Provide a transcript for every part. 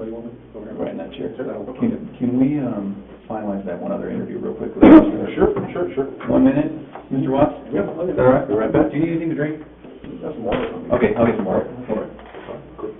Anybody want me? Right in that chair. Okay. Can we finalize that one other interview real quick? Sure. 1 minute, Mr. Watts? Yeah. All right. Be right back. Do you need anything to drink? Got some water. Okay, I'll get some water. All right. Good.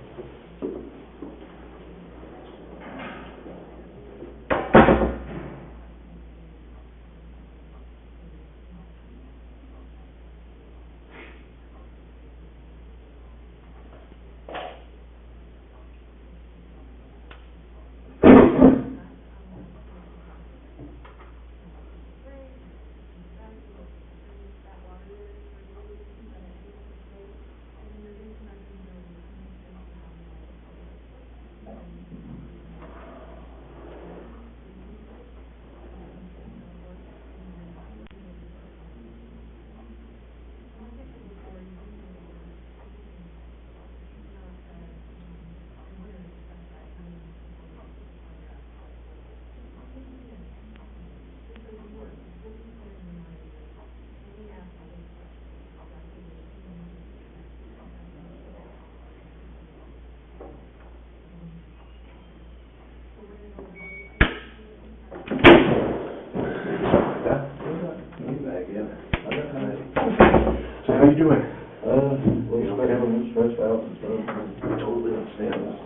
So how you doing? Little stressed out and stuff. I totally understand that.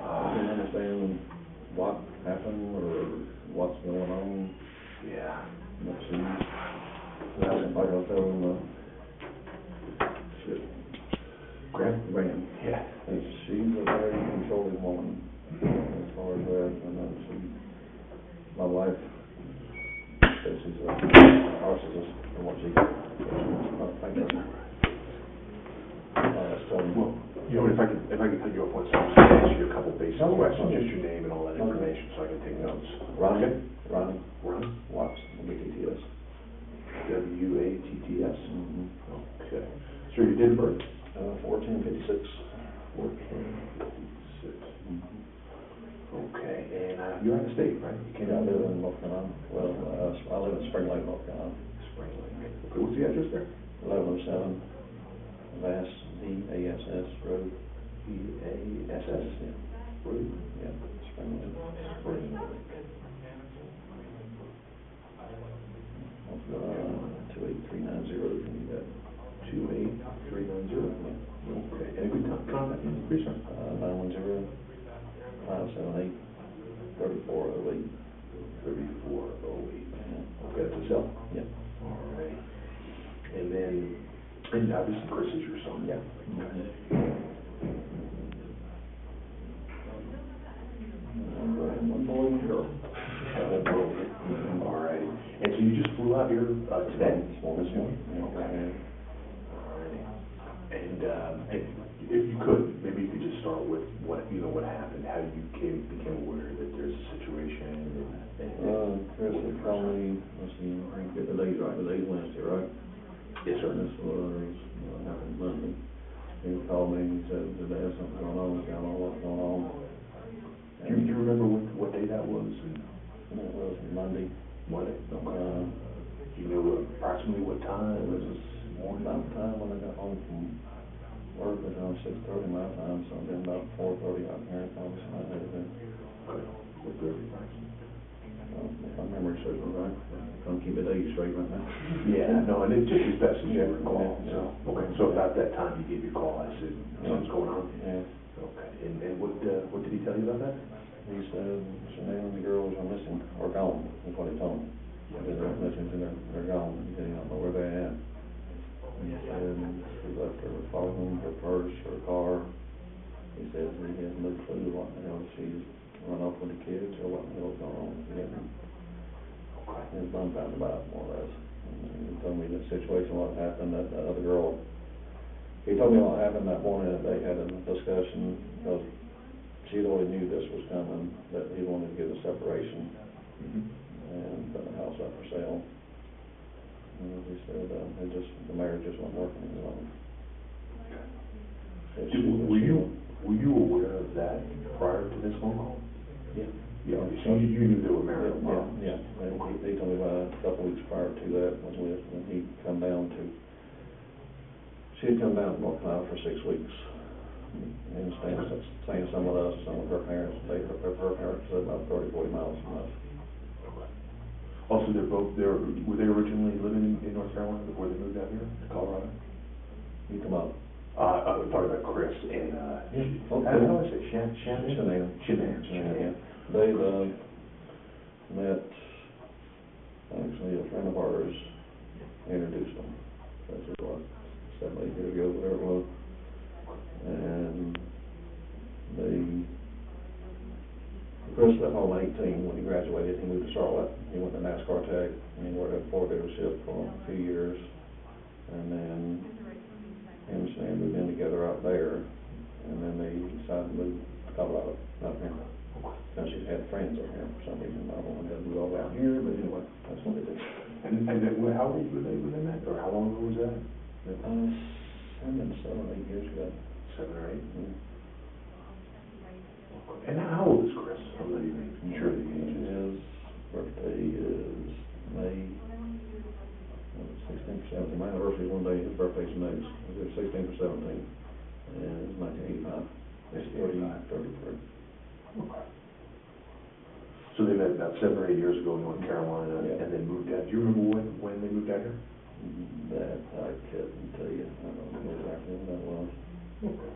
I didn't understand what happened or what's going on. Yeah. Let's see. Like I was telling shit. Grant. Yeah. And she's a very controlling woman as far as that. And my wife says she's a narcissist from what she I guess. Well, you know, if I can cut you off one second, just ask you a couple basic questions, just your name and all that information, so I can take notes. Ronnie Watts, WATTS. W-A-T-T-S. Mm-hmm. Okay. So your date of birth? 1456. 1456. Okay, and you're out of state, right? You I live in North Carolina. Well, I live in Spring Lake, North Carolina. Spring Lake. Okay, what's the address there? 1107 Vass, V-A-S-S Road. V-A-S-S? Yeah. Road? Yeah, Spring Lake. Spring Lake. 28390 if you need that. 28390? Okay, and a good contact number, please, sir? 910-578-3408. 3408. Okay, that's a cell? Yep. All right. And then, and obviously Chris is your son? Yeah. One boy, one girl. All right. And so you just flew out here today? This morning? Okay. All right. And if you could, maybe you could just start with what happened, how you became aware that there's a situation. Chris had called me, let's see, get the days right, today's Wednesday, right? Yes, sir. This was, happened Monday. He called me and he said, today something's going on, I don't know what's going on. Do you remember what day that was? And it was Monday. Monday? Okay. Do you know approximately what time? It was this morning, about the time when I got home from work, it was around 6:30 my time, so then about 4:30 out here, probably something like that. Okay. What the? If my memory serves me right, I'm trying to keep the days straight right now. Yeah, no, and it's just as best as you recall. Yeah. So, okay, so about that time you gave your call, I said, something's going on? Yeah. Okay, and what did he tell you about that? He said, Shanann and the girls are missing, or gone, is what he told me. He said they're missing, they're gone. He said he don't know where they're at. He said she left her phone, her purse, her car. He says he has no clue what the hell she's run off with the kids or what the hell's going on. He didn't. He was dumbfounded about it, more or less. And he told me the situation, what happened, that other girl. He told me what happened that morning, that they had a discussion, because she already knew this was coming, that he wanted to get a separation and put the house up for sale. And he said the marriage just wasn't working any longer. Were you aware of that prior to this phone call? Yeah. Yeah, so you knew they were married? Yeah. And he told me about a couple weeks prior to that was when he'd come down to, she had come down to North Carolina for 6 weeks. And same some of us, some of her parents, her parents live about 30, 40 miles from us. Also, were they originally living in North Carolina before they moved out here to Colorado? You come up. I was talking about Chris and, how do I say, Shanann? Shanann. They, met, actually, a friend of ours introduced them. That's what, 7, 8 years ago, whatever it was. And Chris left home at 18. When he graduated, he moved to Charlotte. He went to NASCAR Tech, and he worked at a Ford dealership for a few years. And then him and Shanann moved in together out there, and then they decided to move to Colorado, out here. Now she's had friends up here for some reason. I don't know how to do all around here, but anyway, that's what they did. And then, how old were they when they met, or how long ago was that? 7, 8 years ago. 7 or 8? Mm-hmm. And how old is Chris? I'm not even sure the age is. His birthday is May 16th or 17th. My anniversary is one day, his birthday's in May. It's 16th or 17th. And it's 1985. It's 33. Okay. So they met about 7 or 8 years ago in North Carolina, yeah. And then moved out. Do you remember when they moved out here? That I couldn't tell you. I don't know exactly when that was. Okay.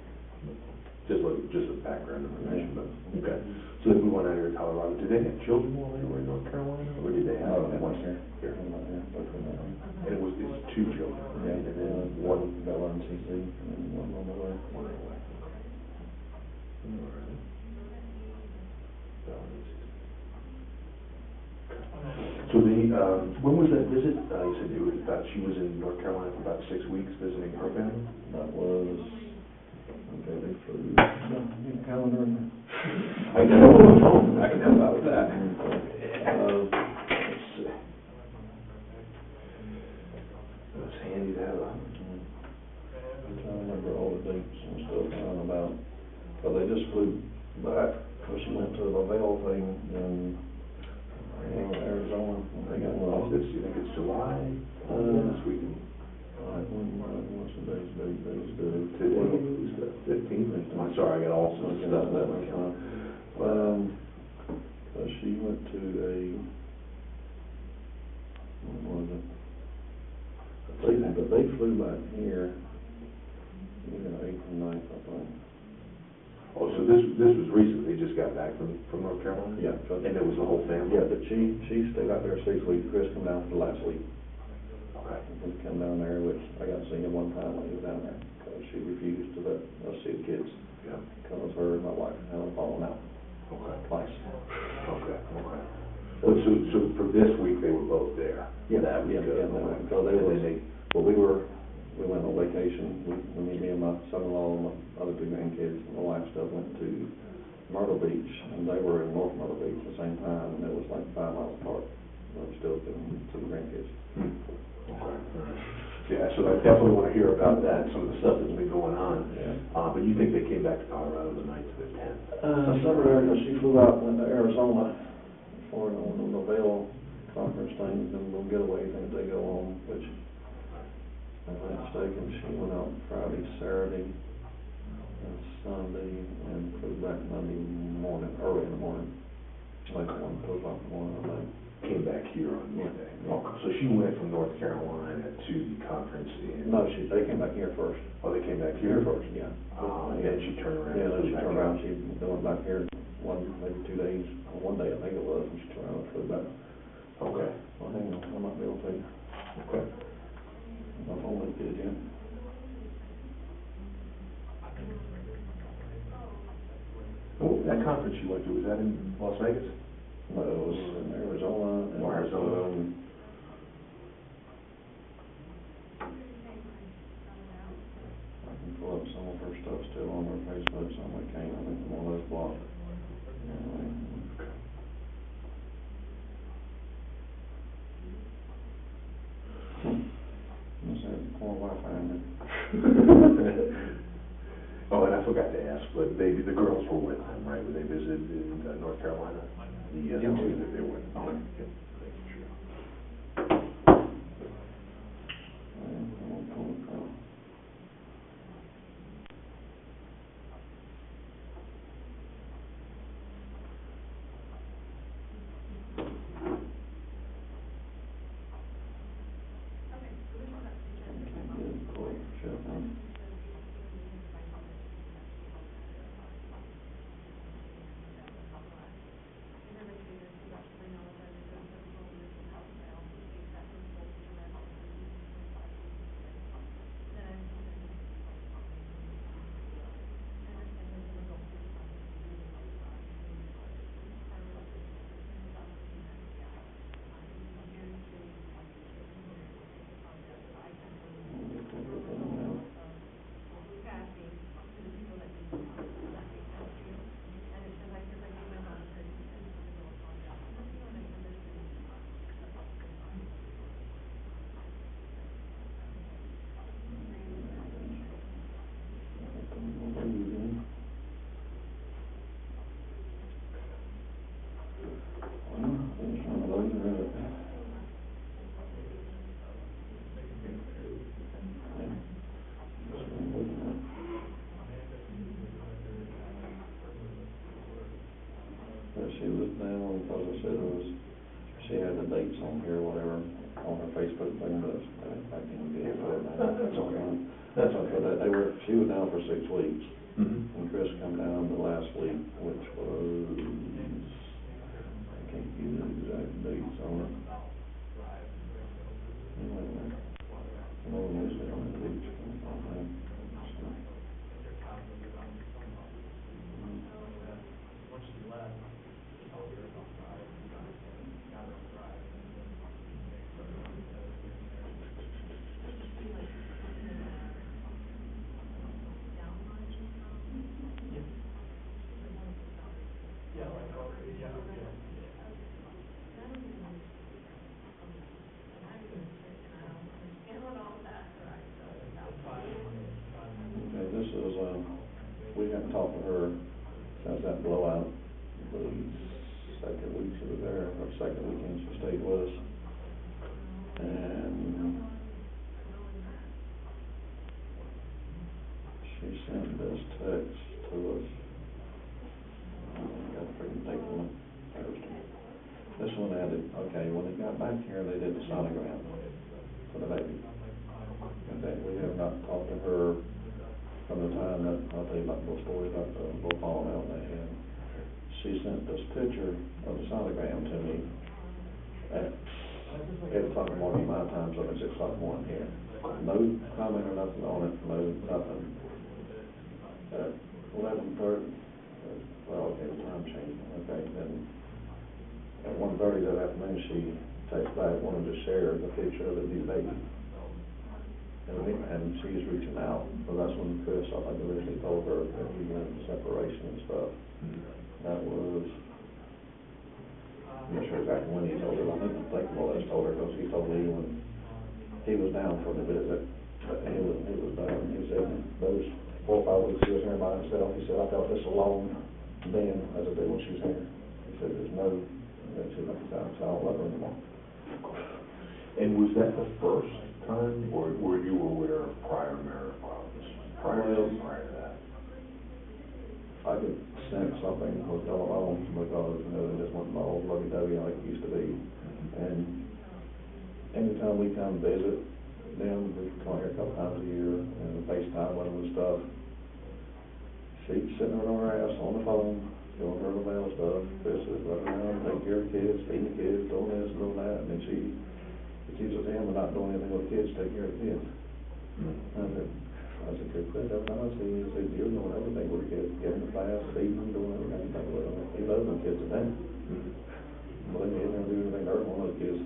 Just a background information, but okay. So they moved on out here to Colorado. Did they have children while they were in North Carolina, or did they have one here? Here. And it was 2 children. Yeah, and then one Bella and CC, and one on the way. All right. So when was that visit? You said it was about, she was in North Carolina for about 6 weeks visiting her family? That was, okay, they flew, new calendar. I know, I can help out with that. Let's see. That's handy to have. I'm trying to remember all the dates and stuff around about, but they just flew back, because she went to the Lavelle thing in Arizona. I got one. You think it's July? This weekend. What's the day's date? Today's the 15th. I'm sorry, I got all sorts of stuff that way. But she went to what was it? But they flew back here, either 8th or 9th, I think. Oh, so this was recent, they just got back from North Carolina? Yeah. And it was the whole family? Yeah, but she stayed out there 6 weeks. Chris come down for the last week. Okay. He come down there, which I got to see him one time when he was down there, because she refused to let us see the kids. Yeah. Because her and my wife had fallen out. Okay. Twice. Okay. So for this week, they were both there? Yeah. That was good. Yeah, so they we went on vacation. Me and my son-in-law and my other 2 grandkids and my wife stuff went to Myrtle Beach, and they were in North Myrtle Beach at the same time, and it was like 5 miles apart. We still couldn't see the grandkids. Okay. Yeah, so I definitely want to hear about that, some of the stuff that's been going on. Yeah. But you think they came back to Colorado the 9th to the 10th? Somewhere there, she flew out, went to Arizona for the Lavelle conference thing, and little getaway thing they go on, which, if I'm not mistaken, she went out Friday, Saturday, and Sunday, and flew back Monday morning, early in the morning, like 1, 2 o'clock in the morning, I think. Came back here on Monday. Okay. So she went from North Carolina to the conference in... No, they came back here first. Oh, they came back here first? Yeah. And then she turned around. Yeah, then she turned around, she went back here maybe 2 days, or 1 day I think it was, and she turned around and flew back. Okay. Well, hang on, I might be able to tell you. Okay. My phone won't get it yet. Oh, that conference you went to, was that in Las Vegas? No, it was in Arizona. And Arizona. I can pull up some of her stuff still on her Facebook, some I can't, I think more or less blocked. Anyway. What's that poor Wi-Fi in there? Oh, and I forgot to ask, but the girls were with them, right? When they visited in North Carolina? The two that they were with. Okay. Yep. she was down, because I said it was, she had the dates on here, whatever, on her Facebook thing, but I can't get it. That's okay. That's okay. But she was down for 6 weeks, Mm-hmm. and Chris come down the last week, which was, I can't give you the exact dates on it. No, usually on the beach. Okay, this is, we haven't talked to her since that blowout, the second week she was there, or second weekend she stayed with us. And she sent this text to us. I got a freaking date on it, Thursday. This one added, okay, when they got back here, they did the sonogram for the baby. Okay, we have not talked to her from the time that, I'll tell you about the little story about the little falling out they had. She sent this picture of the sonogram to me at 8 o'clock in the morning my time, so it's 6 o'clock in the morning here. No comment or nothing on it, no nothing. At 11:30, well, okay, the time changed, okay, then at 1:30 that afternoon, she texted back, wanted to share the picture of the new baby. And she's reaching out, so that's when Chris, I think, originally told her that he went into separation and stuff. That was, I'm not sure exactly when he told her, I think more or less told her, because he told me when he was down for the visit, but he was done. He said those 4 or 5 weeks he was here by himself, he said, I felt this alone then as I did when she was here. He said, there's no, she said, I don't love her anymore. And was that the first time, or were you aware of prior marital problems, prior to that? I could sense something was going on, because, it just wasn't all lovey-dovey like it used to be. And anytime we come visit them, we come here a couple times a year, and FaceTime with them and stuff, she's sitting on her ass on the phone, doing her little mail stuff. Chris is running around, taking care of the kids, feeding the kids, doing this, doing that, and then she accuses him of not doing anything with the kids, taking care of the kids. I said, Chris, every time I see you, he said, you're doing everything with the kids, getting the class, feeding them, doing everything with them. He loves them kids today. Believe me, he didn't do anything to hurt one of the kids.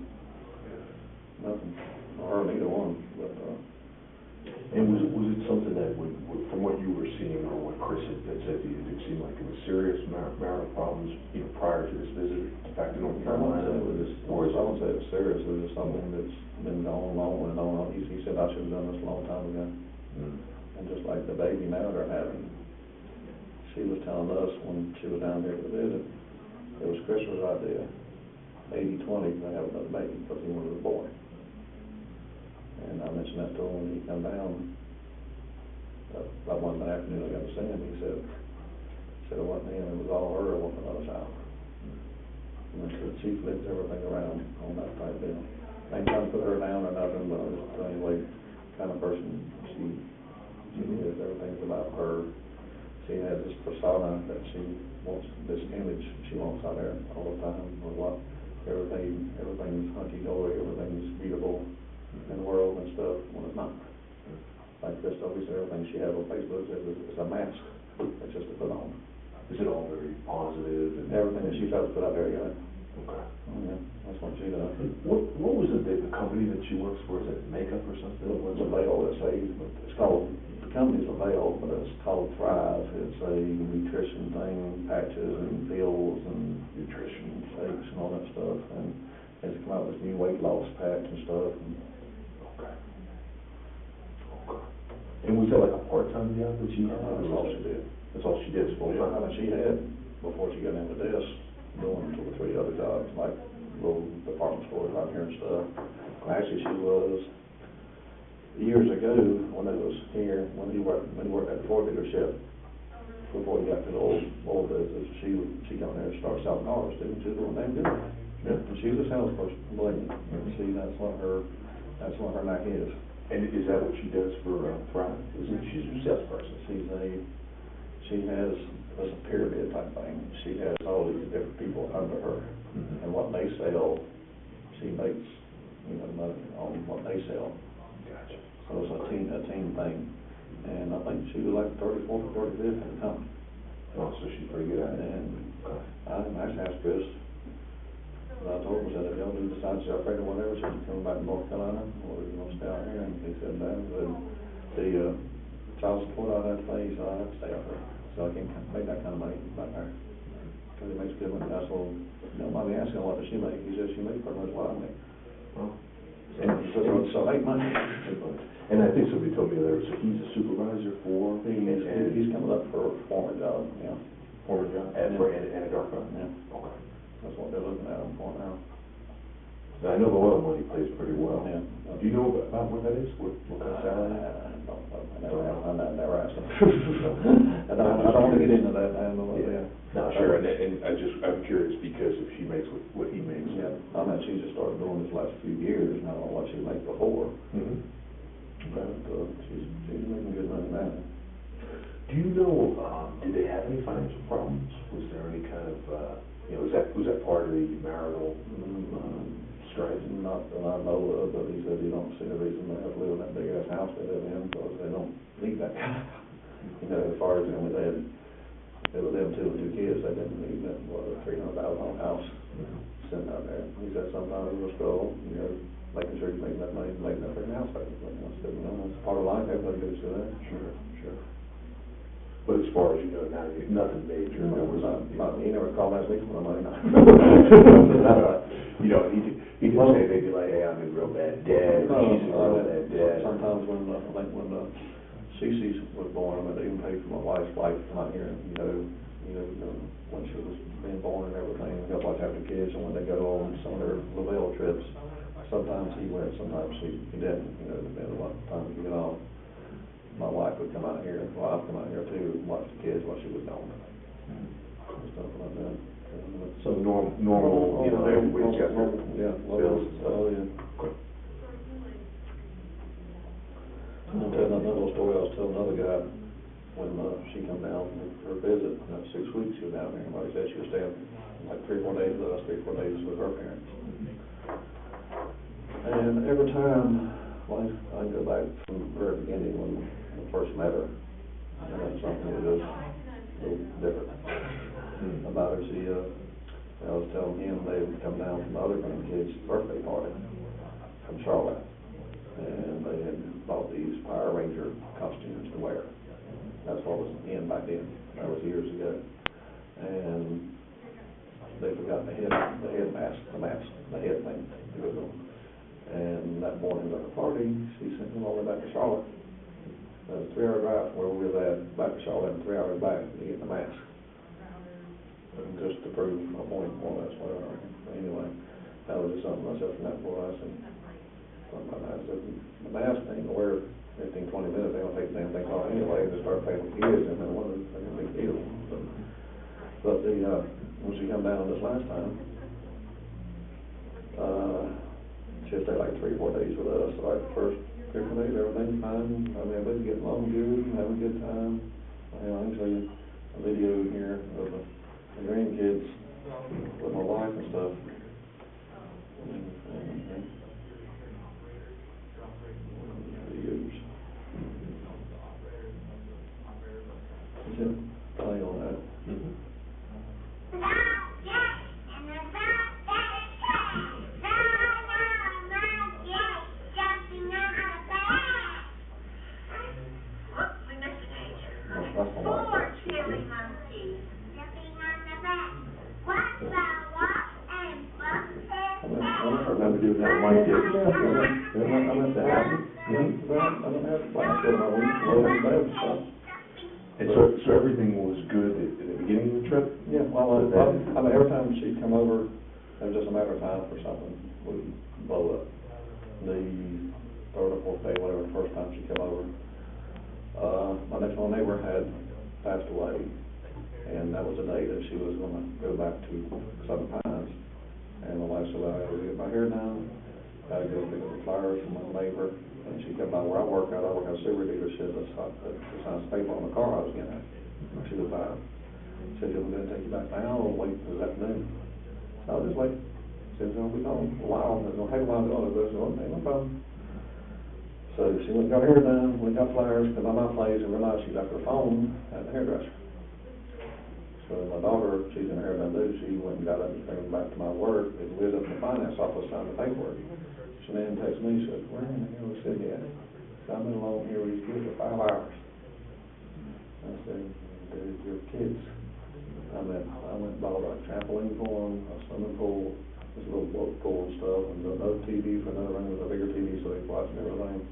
Nothing. Or neither one, but, And was it something that would, from what you were seeing or what Chris had said to you, did it seem like it was serious marital problems, prior to this visit back to North Carolina? I wouldn't say it's serious, it was just something that's been going on and on. He said, I should have done this a long time ago. And just like the baby now they're having, she was telling us when she was down here to visit, it was Christopher's idea, 80-20, to have another baby, because he wanted a boy. And I mentioned that to him when he come down, that one afternoon I got to see him, he said it wasn't him, it was all her, I want another child. And she flips everything around on that type deal. I ain't trying to put her down or nothing, but I'm just telling you, like, kind of person she is. Everything's about her. She has this persona that she wants, this image she wants out there all the time, or what, everything's hunky-dory, everything's beautiful in the world and stuff, when it's not. Like Chris always said, everything she has on Facebook is a mask. It's just to put on. Is it all very positive? And everything that she tries to put out there, yeah. Okay. Yeah, that's what she does. What was it, the company that she works for? Is it makeup or something? It's a veil, it's called, the company's a veil, but it's called Thrive. It's a nutrition thing, patches and pills and nutrition shakes and all that stuff. And it's come out with this new weight loss patch and stuff. And okay. And was that like a part-time job that she had? That's all she did. That's all she did, full time? I mean, she had, before she got into this, doing 2 or 3 other jobs, like little department stores out here and stuff. Actually, she was, years ago, when it was here, when he worked at the Ford dealership, before we got to the old business, she come there and started selling cars, too, and she's doing damn good. Yeah. And she's a salesperson, believe me. See, that's what her knack is. And is that what she does for, Thrive? She's a salesperson. She has a pyramid type thing. She has all these different people under her, and what they sell, she makes, money on what they sell. Gotcha. So it's a team thing, and I think she was like 34th or 35th in the company. Oh, so she's pretty good at it. And I actually asked Chris, I told him, I said, if y'all do decide to sell pregnant or whatever, should you come back to North Carolina, or you want to stay out here? And he said, no, the child support I have to pay, so I have to stay out there. So I can't make that kind of money back there. Because it makes good money. I said, well, don't mind me asking, what does she make? He said, she makes pretty much what I make. Well, So make money. And I think somebody told me there, so he's a supervisor for, He's coming up for a former job, yeah. former job, at Anadarko. Yeah. Okay. That's what they're looking at him for now. Now, I know the oil money plays pretty well. Yeah. Do you know about what that is? What kind of salary? I never asked him. I don't want to get into that, I don't know. Yeah. No, sure, and I'm curious because if she makes what he makes. Yeah, I mean, she just started doing this last few years, and I don't know what she made before. Mm-hmm. But, she's making good money now. Do you know, did they have any financial problems? Was there any kind of, was that part of the marital, strife? Not that I know of, but he said he don't see a reason they have to live in that big ass house they live in, because they don't need that kind of, as far as them, they were them two kids, they didn't need that, $300,000 house sitting out there. He said sometimes it was struggle, making sure you make that money, making that freaking house payment. I said, that's part of life, everybody goes through that. Sure. But as far as you know, nothing major. No, There was he never called last week for the money. He didn't say they'd be like, hey, I'm in real bad debt, or she's in real bad debt. Sometimes when Cece was born, I even paid for my wife's flight to come out here, when she was being born and everything, help watch after kids, and when they go on some of their Lavelle trips, sometimes he went, sometimes he didn't, depending on what time he get on. My wife would come out here, well, I'd come out here too, and watch the kids while she was gone. And stuff like that. So normal, everybody's got their bills and stuff. Oh, yeah. Okay. I'll tell another little story. I was telling another guy when she come down for a visit, 6 weeks she was down there, and like I said, she was staying like 3 or 4 days with us, 3 or 4 days with her parents. And every time, well, I can go back from the very beginning when I first met her, and that's something that was a little different about her. I was telling him they would come down from the other grandkids' birthday party from Charlotte, and they had bought these Power Ranger costumes to wear. That's what was in back then. That was years ago. And they forgot the head mask, the head thing to go on. And that morning at the party, she sent them all the way back to Charlotte. It was a 3-hour drive from where we were at, back to Charlotte, and 3 hours back to get the mask. And just to prove my point, more or less, whatever. Anyway, that was just something myself from that boy. I said, the mask thing, I wear 15, 20 minutes, they don't take the damn thing off anyway, and just start paying the kids, and then one of them, a big deal. But when she come down this last time, she'll stay like 3 or 4 days with us. So like the first 3 or 4 days, everything's fine. I mean, everybody's getting along good, having a good time. I can show you a video here of the grandkids with my wife and stuff. Videos. Is it play on that? And so everything was good at the beginning of the trip? Yeah, well, I mean, every time she'd come over, it was just a matter of time for something would blow up. The 3rd or 4th day, whatever, the first time she came over, my next door neighbor had passed away, And that was the day that she was gonna go back to Southern Pines. And my wife said, well, I gotta get my hair done, gotta go pick up the flowers from my neighbor. And she come by where I work at a silver dealership, to sign some paper on the car I was getting. She was by. She said, we're gonna take you back now or wait till this afternoon. So I'll just wait. She said, it'll be gone a while, it's gonna take a while to go. I said, okay, no problem. So she went and got her hair done, we got flowers, come by my place and realized she left her phone at the hairdresser. So my daughter, she's in her hair done too, she went and got up and came back to my work, and we was up in the finance office signing the paperwork. Shanann texted me, she said, where in the hell is Cindy at? So I've been alone here with these kids for 5 hours. I said, dude, your kids. I went and bought a trampoline for them, a swimming pool, this little boat pool and stuff, and another TV for another room with a bigger TV so they could watch and everything.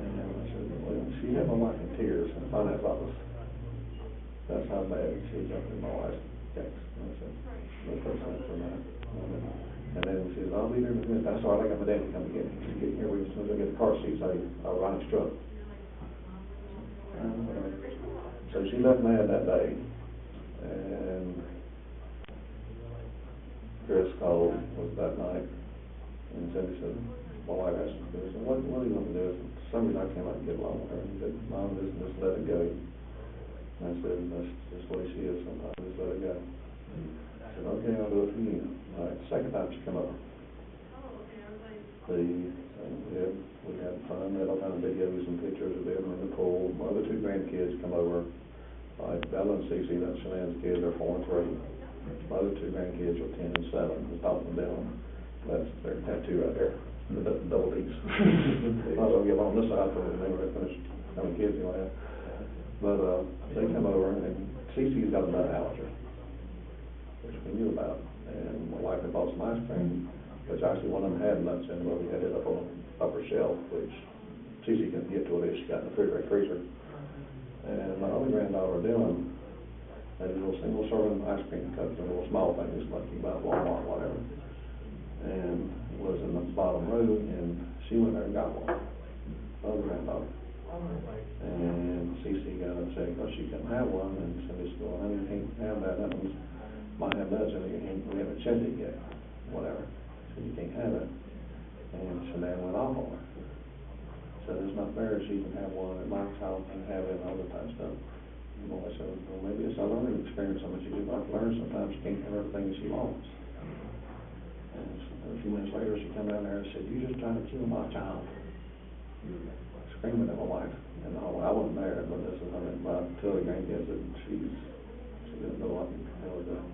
And I said, well, she had my wife in tears in the finance office. That's how bad she jumped in my wife's text. And I said, let's go sign for that. And then she said, I'll be there in a minute. That's all right, I got my dad to come and get me. He's getting here, as soon as I get the car seats, I'll run his truck. So she left mad that day. And Chris called, was that night, and Cindy said, my wife asked him, he said, what do you want to do? For some reason I can't get along with her. And he said, Mom, just let it go. And I said, that's just the way she is sometimes, just let it go. I said, okay, I'll do it for you. All right, second time she come over. We had fun, had all kind of videos and pictures of them in the pool. My other 2 grandkids come over, like Bella and Cece, that's Shanann's kids, they're 4 and 3. My other 2 grandkids are 10 and 7, the top of them. That's their tattoo right there, the double D's. Might as well get on this side for them, they were finished how many kids you have. But they come over, and Cece's got a nut allergy, which we knew about. And my wife had bought some ice cream, which actually one of them had nuts in it, but we had it up on the upper shelf, which Cece couldn't get to it, she got in the refrigerator freezer. And my other granddaughter, Dylan, had little single serving ice cream cups, a little small things like you buy at Walmart, whatever. And was in the bottom row, and she went there and got one, my other granddaughter. And Cece got upset because she couldn't have one, and Cindy said, well, honey, you can't have that, that one might have nuts in it, we haven't checked it yet, whatever. So you can't have it. And Shanann went off on her. So it's not fair, she can have one at my house and have it and all that type of stuff. And I said, well, maybe it's a learning experience, something she just like to learn. Sometimes she can't have everything that she wants. And a few minutes later, she come down there and said, you just trying to kill my child. Screaming at my wife. And I wasn't there, but this is, my 2 other grandkids that she didn't know what the hell was that.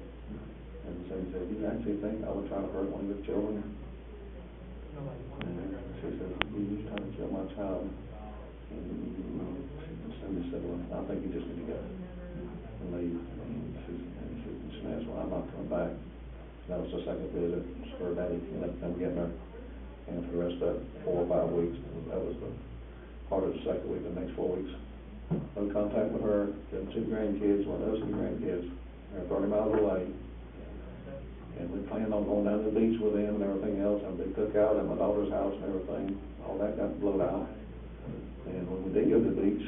And so he said, do you actually think I would try to hurt one of your children? And she said, you just trying to kill my child. And Cindy said, well, I think you just need to go and leave. And she said, well, I'm not coming back. And that was the second visit. Her daddy let them get her. And for the rest of that 4 or 5 weeks, that was the part of the second week, the next 4 weeks. No contact with her, the 2 grandkids, one of those 2 grandkids. They're 30 miles away. And we planned on going down to the beach with them and everything else, and they took out at my daughter's house and everything. All that got blown out. And when we did go to the beach,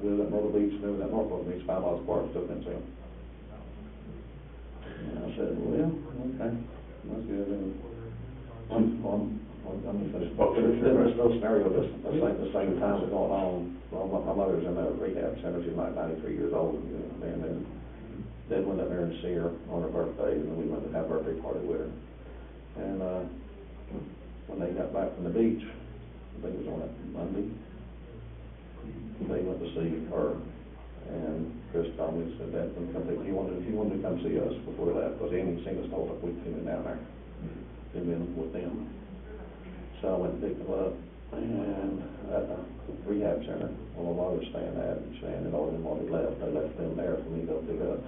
we was at Myrtle Beach, and there was at Norfolk Beach, 5 miles apart, still couldn't see them. And I said, well, okay, that's good. And I'm finished. There's no scenario the same time was going on. Well, my mother's in a rehab center, she's like 93 years old, and then Dad went up there and see her on her birthday, and then we went to have a birthday party with her. And when they got back from the beach, I think it was on that Monday, they went to see her, and Chris told me, said, Dad, he wanted to come see us before we left, because he hadn't seen us all week been down there, he'd been with them. So I went and picked them up, and at the rehab center, where my mother was staying at, and Shanann and all them when we left, they left them there for me to go pick up.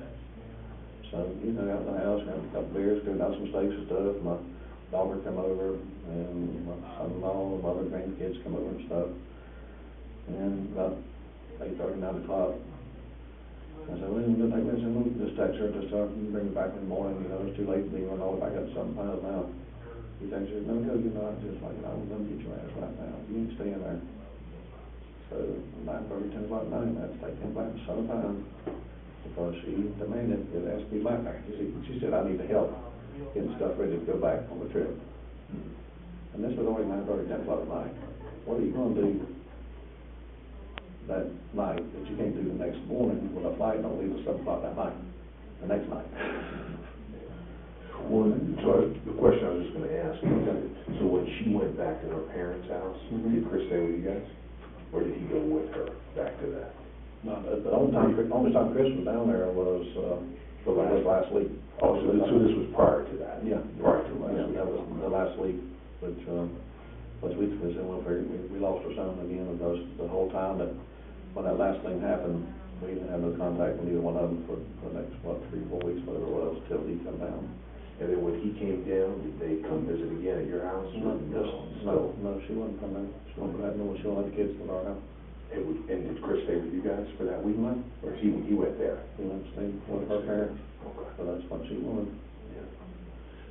So, you know, out in the house, had a couple beers, cooked out some steaks and stuff. My daughter come over, and my son-in-law, and my other grandkids come over and stuff. And about 8:30, 9 o'clock, I said, well, we'll just text her, just bring her back in the morning. You know, it's too late to be running all the way back up to 7 miles now. He texted her, no, you're not. Just like, I was going to get your ass right now. You ain't staying there. So, 9:30, 10 o'clock at night, I had to take him back to Southern Pines. because she demanded it has to be back there. She said, I need the help getting stuff ready to go back on the trip. And this was always 9:30, 10 o'clock at night. What are you gonna do that night that you can't do the next morning when a flight don't leave at 7 o'clock that night, the next night? Well, so the question I was just gonna ask, so when she went back to her parents' house, did Chris stay with you guys? Or did he go with her back to that? No, the only time Chris was down there was, last week. Oh, so this was prior to that? Yeah. Prior to last week? That was the last week, which we figured we lost our son again, because the whole time that, when that last thing happened, we didn't have no contact with either one of them for the next, 3, 4 weeks, whatever it was, till he come down. And then when he came down, did they come visit again at your house? No, she wouldn't come in. She wouldn't have the kids in our house. And did Chris stay with you guys for that week? Or he went there? He went to stay with her parents. Okay. So that's what she wanted. Yeah.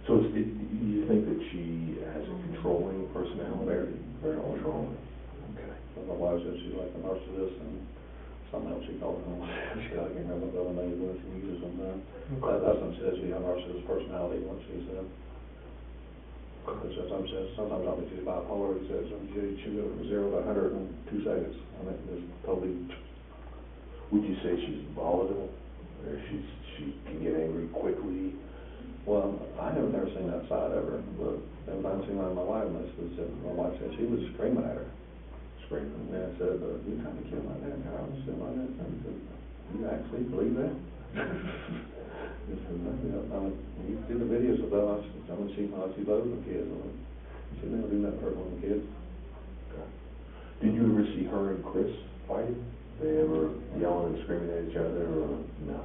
So you think that she has a controlling personality? Very, very controlling. Okay. My wife said she's like a narcissist, and something else she called her. I can't remember what the other name was she uses sometimes. That's what she said, she had a narcissist personality, what she said. Sometimes I think she's bipolar. He says she goes from 0 to 100 in 2 seconds. I mean, just totally. Would you say she's volatile, or she can get angry quickly? Well, I have never seen that side of her, but every time I see my wife, my wife said she was screaming at her. Screaming? And I said, you trying to kill my dad, Carl? I said, my dad. I said, you actually believe that? He said, you see the videos of them, I mean, she loves the kids. She never do nothing hurt on the kids. Okay. Did you ever see her and Chris fighting? They ever yelling and screaming at each other, or no?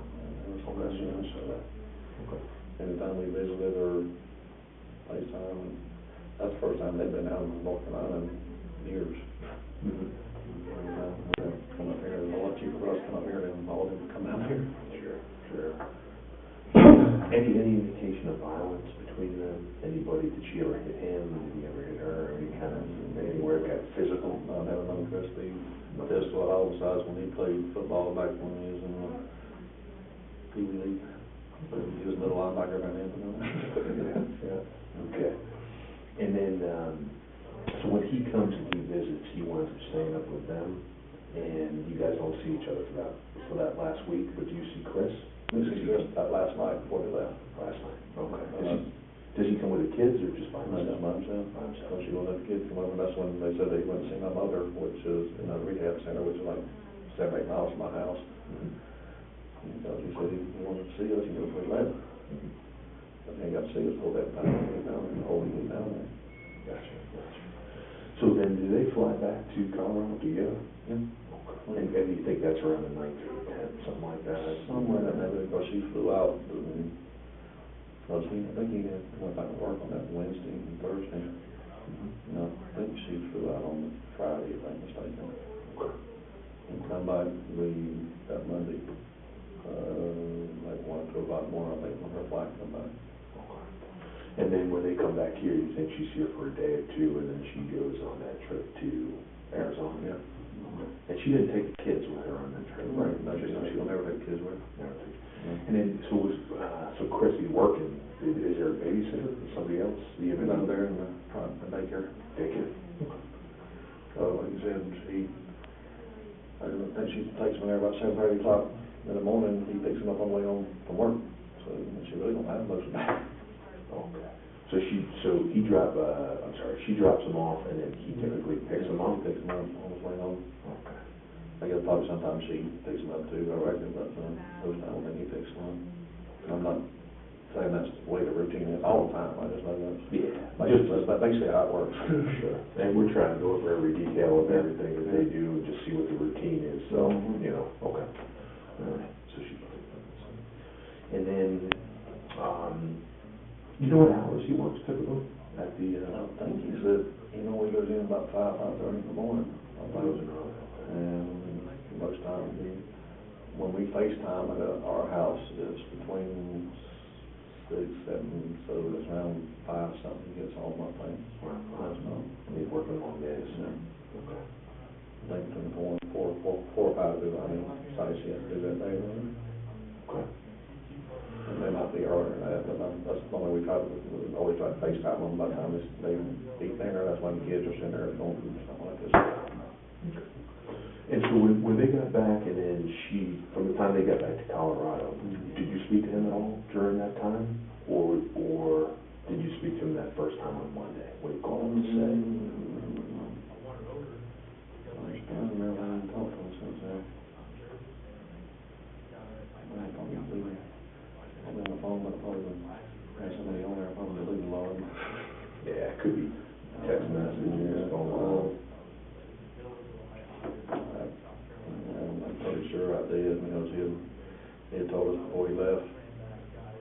Okay. Anytime we visited or FaceTime, that's the first time they've been out in North Carolina in years. Mm-hmm. Come up here, it's a lot cheaper for us to come up here than all of them to come down here. Sure. Any indication of violence between them? Anybody, did she ever hit him? Did he ever hit her? Any kind of, anywhere it got physical? No, I never known Chris to be physical at all, besides when he played football back when he was in the Pee Wee League. He was a middle linebacker back then. Yeah. Okay. And then, so when he comes and he visits, he winds up staying up with them, and you guys don't see each other for that last week, but do you see Chris? We see Chris that last night before they left. Last night. Okay. Does he come with the kids, or just by himself? Just by himself. So she won't let the kids come over. That's when they said they went to see my mother, which is in a rehab center, which is like 7 or 8 miles from my house. Because he said he wanted to see us, he knew we left. But he got to see us till that time, he was down there, the whole week down there. Gotcha. So then, do they fly back to Colorado together? Yeah. Okay. And do you think that's around the 9th or 10th, something like that? Somewhere in that neighborhood, because she flew out, because I think he went back to work on that Wednesday and Thursday. No, I think she flew out on Friday, if I'm mistaken. Okay. And come back that Monday, like 1 or 2 o'clock in the morning, I think, when her flight come back. Okay. And then when they come back here, you think she's here for a day or two, and then she goes on that trip to Arizona? Yeah. And she didn't take the kids with her on that trip? Right. No, she'll never take kids with her. Never take. And then, so Chris, he's working. Is there a babysitter or somebody else? Even down there in the daycare. Daycare? Like you said, I think she takes them there about 7:30 o'clock in the morning. He picks them up on the way home from work. So she really don't have most of that. Okay. So she drops them off, and then he typically picks them up? He picks them up on his way home. Okay. I guess probably sometimes she picks them up too, I reckon, but most times I think he picks them up. I'm not saying that's the way the routine is all the time, I just know that's. Yeah. That's basically how it works. Sure. And we're trying to go over every detail of everything that they do, and just see what the routine is, so, okay. All right, so she picks them up. And then, you know what hours he works typically at the, I think he said, he goes in about 5:30 in the morning. And most times, when we FaceTime at our house, it's between 6, 7, so it's around 5 something he gets home, I think. He's working long days. Yeah. Okay. I think between 4 or 5 do, I mean, besides she has to do that day. the only we always try to FaceTime them by the time they eat dinner, that's when the kids are sitting there going through something like this. And so when they got back, and then from the time they got back to Colorado, did you speak to him at all during that time? Or did you speak to him that first time on Monday, when he called him to say? I don't remember how I talked to him since then. I probably on the phone, but probably had somebody on there, probably deleted a lot of them. Yeah, it could be text messages, phone call. I'm pretty sure I did, because he had told us before he left,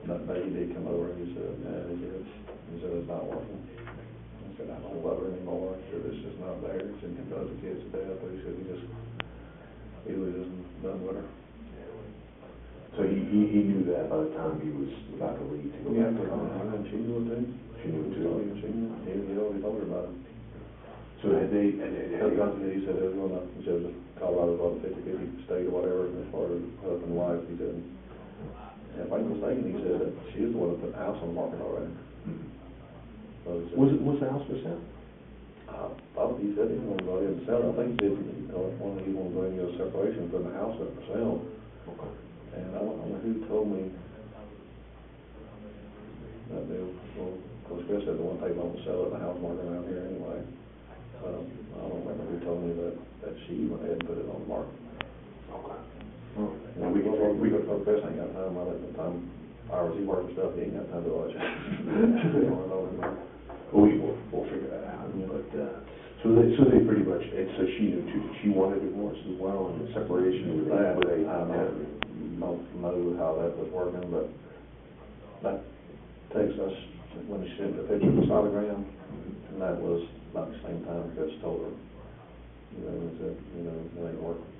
that day he did come over and he said, he said it's not working. I said, I don't love her anymore. He said, it's just not there. He said, he loves the kids to death, but he said, he was just done with her. So he knew that by the time he was about to leave to go back to Colorado. And she knew it too. She knew it too. He already told her about it. So had they, He said it was going to, he said Colorado's on the 50-50 state or whatever, as far as husband and wife, he said. If I'm mistaken, he said that she was the one that put the house on the market already. So he said, was the house for sale? He said he was going to go ahead and sell it. I think he said he was going to go ahead and get a separation, put the house up for sale. Okay. And I don't know who told me that deal. Well, of course, Chris said the one thing don't sell it, the house market around here anyway. I don't remember who told me that she went ahead and put it on the market. Okay. And we could, Chris ain't got time, I think the time, hours he works and stuff, he ain't got time to watch it. We'll figure that out. But, so they pretty much, so she knew too, she wanted divorce as well, and separation, I don't know how that was working, but that takes us, when she sent the picture of the sonogram, and that was about the same time Chris told her, he said, it ain't working.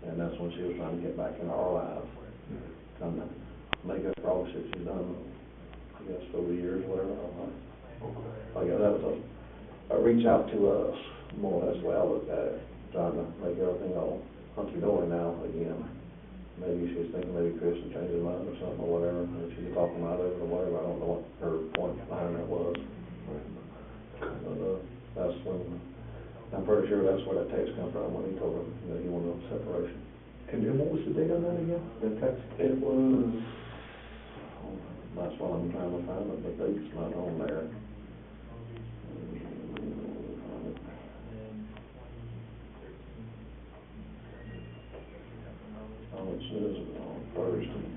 And that's when she was trying to get back into our lives, trying to make up for all the shit she's done, I guess, over the years, whatever, I don't know. Like, that was a reach out to us, more or less, the way I looked at it, trying to make everything all hunky-dory now again. Maybe she was thinking maybe Chris would change his mind or something, or whatever, or she was talking out of it or whatever, I don't know what her point behind that was. But, that's when, I'm pretty sure that's where that text come from, when he told her that he wanted a separation. And what was the date on that again, that text? It was, that's what I'm trying to find, but the date's not on there. Oh, it says on Thursday.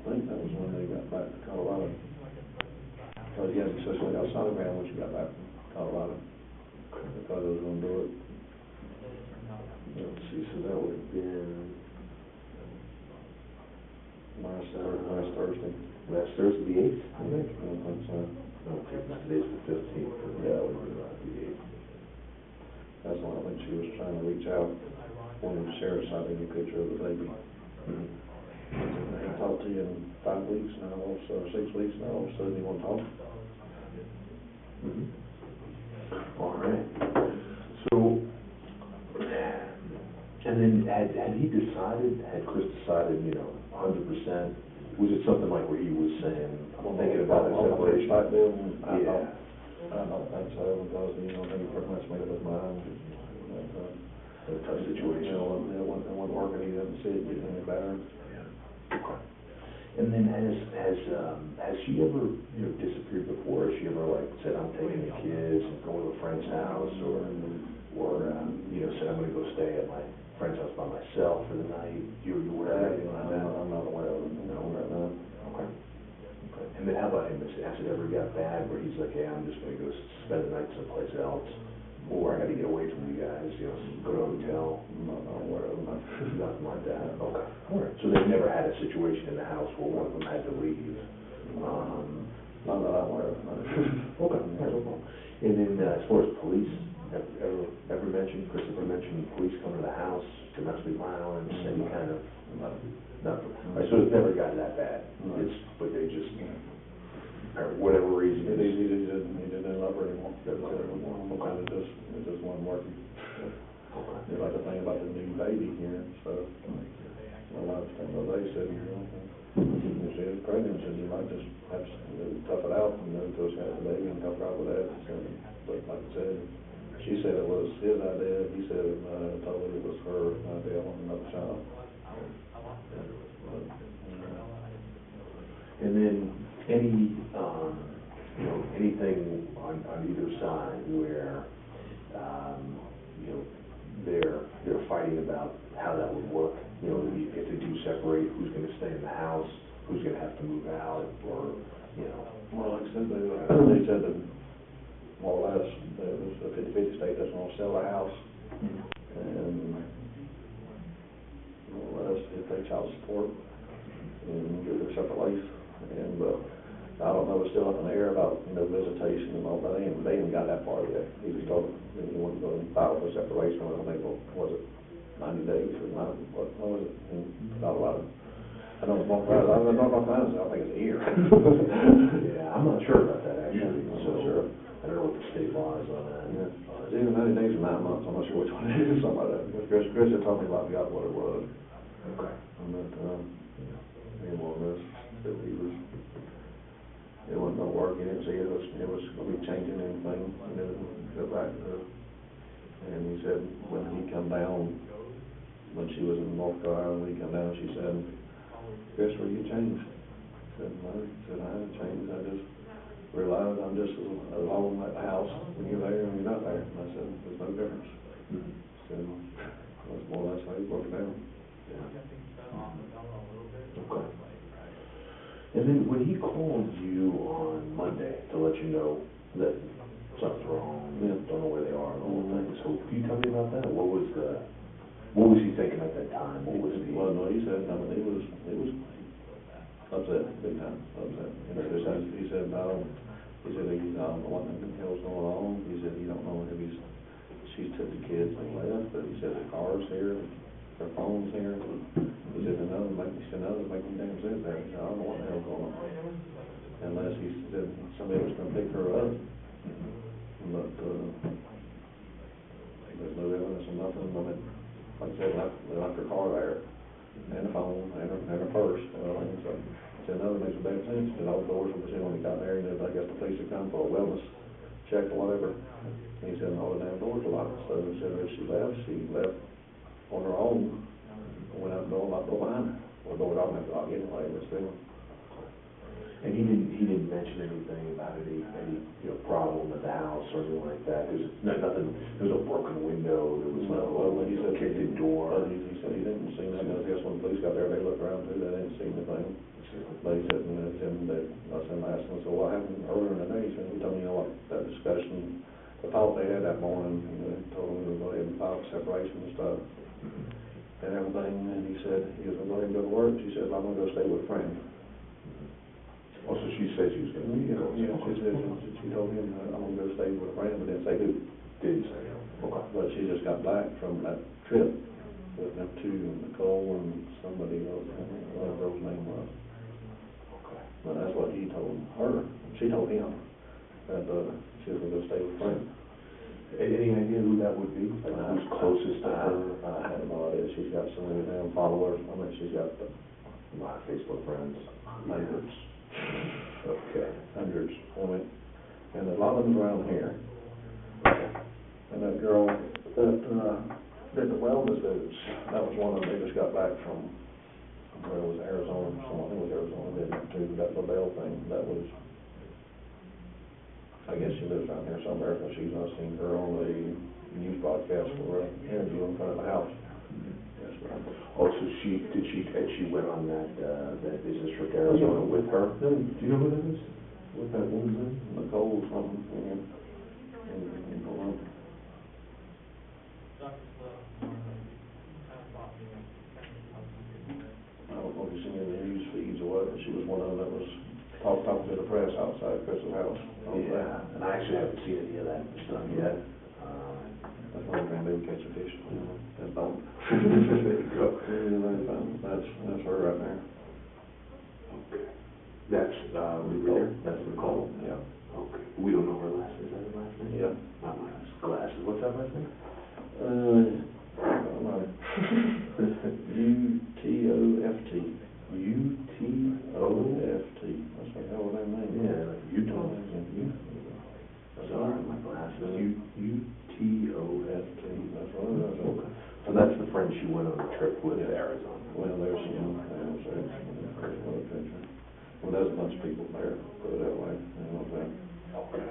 I think that was when they got back to Colorado. Because he had successfully got sonogram when she got back from Colorado. Because I was going to do it. Let's see, so that would have been Last Thursday. last Thursday, the 8th, I think? I don't think so. Okay, today's the 15th, yeah, it would have been the 8th. That's when I think she was trying to reach out when the sheriff saw the picture of the baby. I talked to you in 5 weeks now, so 6 weeks now, so do you want to talk? All right. So, and then had Chris decided, 100%, was it something like where he was saying, I'm thinking about a separation? I don't Yeah. think so, because, I think he pretty much made up his mind. A tough situation. It wasn't working, he didn't see it getting any better. Okay. And then has she ever, disappeared before? Has she ever said, I'm taking the kids and going to a friend's house, or said, I'm going to go stay at my friend's house by myself for the night? You aware of anything like that? I'm not aware of it. Okay. And then how about him? Has it ever got bad where he's like, hey, I'm just going to go spend the night someplace else, or I got to get away from you guys, go to a hotel? I'm not aware of it. Nothing like that. Okay. All right. So they've never had a situation in the house where one of them had to leave? Not that I'm aware of. Okay. And then as far as police, ever mentioned, Chris ever mentioned police coming to the house, domestic violence, any kind of, nothing? All right, so it's never gotten that bad. But they just, for whatever reason. He didn't love her anymore. It just wasn't working. Okay. It's like the thing about the new baby here and stuff. My wife told me they said, you know, if she was pregnant, said you might just have to tough it out, you know, until she has a baby and help her out with that. So, but like I said, she said it was his idea, he said totally it was her idea on another child. And then any, you know, anything on either side where, you know, they're fighting about how that would work, you know, if they do separate, who's gonna stay in the house, who's gonna have to move out, or, you know. Well, like I said, they said that more or less, it was a 50-50 state doesn't want to sell the house. And more or less, they take child support and get their separate life. And, I don't know, it's still up in the air about, you know, visitation and all that. They ain't got that far yet. He just told them, he wanted to go and file for separation. I don't think, was it 90 days or 90, what was it? Not a lot of, I don't know, I think it's a year. Yeah, I'm not sure about that actually. I'm So not sure. I don't know what the state law is on that. Yeah. It's either 90 days or 9 months. I'm not sure which one it is, something like that. Chris had told me about what it was. Okay. But, he was, that he was, it wasn't gonna work. He didn't see it was gonna be changing anything, you know, go back to, and he said when he come down, when she was in North Carolina, when he come down, she said, Christopher, you changed. I said, no, he said, I haven't changed. I just realized I'm just alone at the house when you're there and you're not there. And I said, there's no difference. So that's more or less how he broke it down. Okay. And then when he called you on Monday to let you know that something's wrong, don't know where they are and all the things, so can you tell me about that? What was he thinking at that time? What was the... Well, no, he said, I mean, he was upset, big time, upset. He said, he said, he's what the hell's going on. He said, he don't know if she took the kids and left, but he said the car's here, their phone's here. He said, another make me damn sense there. He said, I don't know what the hell's going on. Unless he said somebody was going to pick her up. But, there's no evidence of nothing. I mean, like I said, they left her car there, and the phone, and her purse, and everything. So, he said, no, it makes bad sense. He said, all the doors were when he got there, and I guess the police had come for a wellness check or whatever. And he said, all the damn doors were locked. So he said, if she left on her own, and went out the door, locked the door behind her. Well, the door don't have to lock anyway, but still. And he didn't mention anything about any you know, problem at the house or anything like that? There's nothing, there was no broken window, there was no he said kicked in door? He said he didn't see nothing. I guess when the police got there, they looked around too, they didn't see anything. But he said, I asked him, so what happened earlier in the day? He said, he told me, you know what, that discussion, the talk they had that morning, you know, he told him we were going to go ahead and file for separation and stuff and everything, and he said he was going to go ahead and go to work. She said, well, I'm going to go stay with a friend. Oh, so she said she was going to be she told him, I'm going to go stay with a friend, but didn't say who. Didn't say who. Okay. But she just got back from that trip with them two, Nicole and somebody else, I don't know what the girl's name was. Okay. But that's what he told her. She told him that she was going to go stay with a friend. Any idea who that would be? Like who's closest to her? I have no idea. She's got so many damn followers. I mean, she's got A lot of Facebook friends. hundreds. Okay. Hundreds. I mean, and a lot of them around here. And that girl that did the wellness visits, that was one of them. They just got back from where it was Arizona. I think it was Arizona. They did too. That LaBelle thing. That was. I guess she lives around here somewhere, because I've seen her on the news broadcast for an interview in front of the house. Yes, ma'am. Oh, so she went on that business trip to Arizona with her? Do you know who that is? What that woman's name? Nicole something. I don't know if you've seen any of the news feeds or what, but she was one of them that was talking to the press outside Chris's house. Yeah, and I actually haven't seen any of that stuff yet. That's one thing they would catch a fish. That don't. There you go. That's her right there. Okay. That's Nicole. That's Nicole. Yeah. Okay. We don't know her last name. Is that her last name? Yeah. Not last. Glasses. What's that last name? I don't know. friend she went on a trip with to Arizona. Well, there's some, there's another picture. Well, there's a bunch of people there, put it that way, you know what I'm saying? Okay.